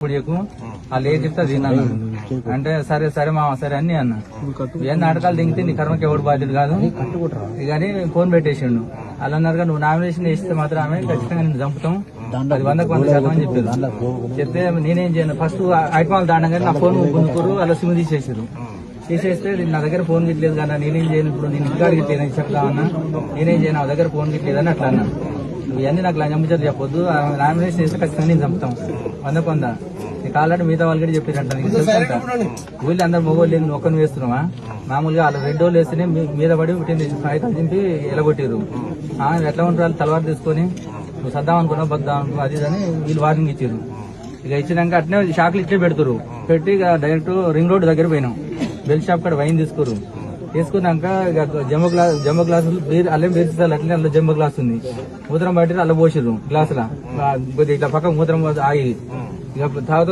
ఇప్పుడు వాళ్ళు ఏం చెప్తే అది విన్నాను అంటే సరే సరే మామ సరే అన్ని అన్న ఏం నాటకాలు దిగితే నీ కర్మకి ఎవడు బాధ్యత కాదు కానీ ఫోన్ పెట్టేసిండు అలా అన్నారుగా నువ్వు నామినేషన్ వేస్తే మాత్రం ఆమె ఖచ్చితంగా నేను చంపుతాం అది 100% అని చెప్పారు. చెప్తే నేనేం చేయను ఫస్ట్ ఐటమాలు దాండగానే నా ఫోన్ గుంజుకోరు అలా సిమ్ తీసేసారు. తీసేస్తే నా దగ్గర ఫోన్ గిట్లేదు కదా నేనేం చేయను ఇప్పుడు నేను ఇంకా గిట్లేదు చెప్తామన్నా నేనేం చేయను నా దగ్గర ఫోన్ గిట్లేదని అట్లా అన్నా. ఇవన్నీ నాకు చంపుతారు చెప్పొద్దు నామినేషన్ చేస్తే ఖచ్చితంగా నేను చంపుతాం 100 నీకు ఆల్రెడీ మిగతా వాళ్ళు కూడా చెప్పారంట నీకు తెలుసంట వీళ్ళు అందరు మొగోళ్ళు లేదు ఒక్కరిని వేస్తున్నావా మామూలుగా వాళ్ళు 2 రోజులు వేస్తేనే మీద పడి పుట్టింది కాగితాలు చింపి ఎలగొట్టిరు ఎట్లా ఉంటారు వాళ్ళు తలవారు తీసుకొని నువ్వు సద్దాం అనుకున్నావు బద్దాం అనుకున్నావు అది అని వీళ్ళు వార్నింగ్ ఇచ్చారు. ఇక ఇచ్చినాక అట్నే షాపులు ఇట్లే పెడతారు పెట్టి ఇక డైరెక్ట్ రింగ్ రోడ్ దగ్గర పోయినాం బెల్ షాప్ కాడ వైన్ తీసుకోరు తీసుకున్నాక ఇక జంబో గ్లాసులు అల్లం బీర్చిస్తారు అట్లనే అల్ల జంబో గ్లాస్ ఉంది మూత్రం బయట అల్ల పోసిర్రు గ్లాసుల ఇట్లా పక్క మూత్రం ఆగి ఇక తాగుతూ